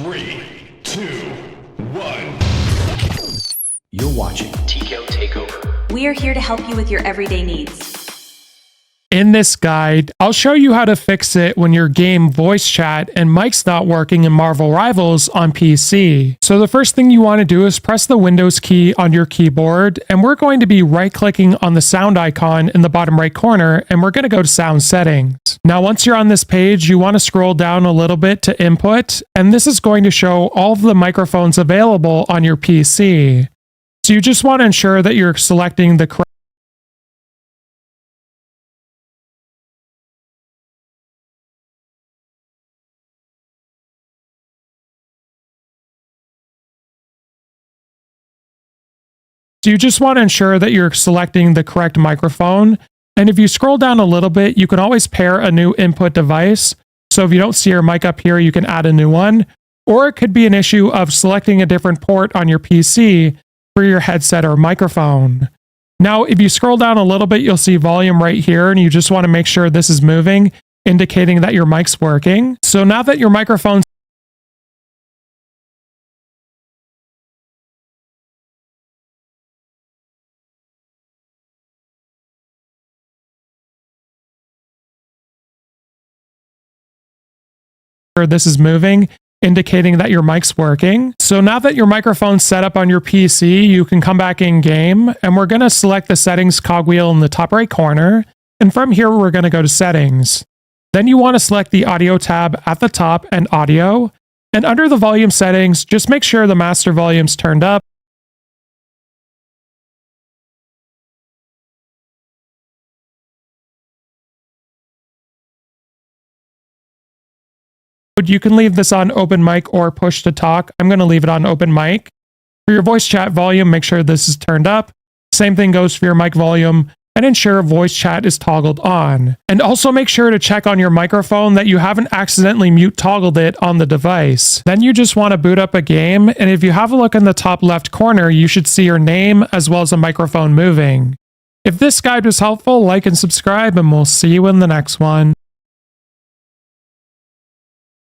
3, 2, 1. You're watching TKO Takeover. We are here to help you with your everyday needs. In this guide, I'll show you how to fix it when your game voice chat and mic's not working in Marvel Rivals on PC. So the first thing you want to do is press the Windows key on your keyboard, and we're going to be right-clicking on the sound icon in the bottom right corner, and we're going to go to Sound Settings. Now once you're on this page, you want to scroll down a little bit to Input, and this is going to show all of the microphones available on your PC. So you just want to ensure that you're selecting the correct microphone. And if you scroll down a little bit, you can always pair a new input device. So if you don't see your mic up here, you can add a new one. Or it could be an issue of selecting a different port on your PC for your headset or microphone. Now, if you scroll down a little bit, you'll see volume right here, and you just want to make sure this is moving, indicating that your mic's working. So now that your microphone's this is moving, indicating that your mic's working. So now that your microphone's set up on your PC, you can come back in game, and we're going to select the settings cogwheel in the top right corner. And from here, we're going to go to settings. Then you want to select the audio tab at the top and audio. And under the volume settings, just make sure the master volume's turned up. You can leave this on open mic or push to talk. I'm going to leave it on open mic. For your voice chat volume, make sure this is turned up. Same thing goes for your mic volume, and ensure voice chat is toggled on. And also make sure to check on your microphone that you haven't accidentally mute toggled it on the device. Then you just want to boot up a game, and if you have a look in the top left corner, you should see your name as well as a microphone moving. If this guide was helpful, like and subscribe, and we'll see you in the next one.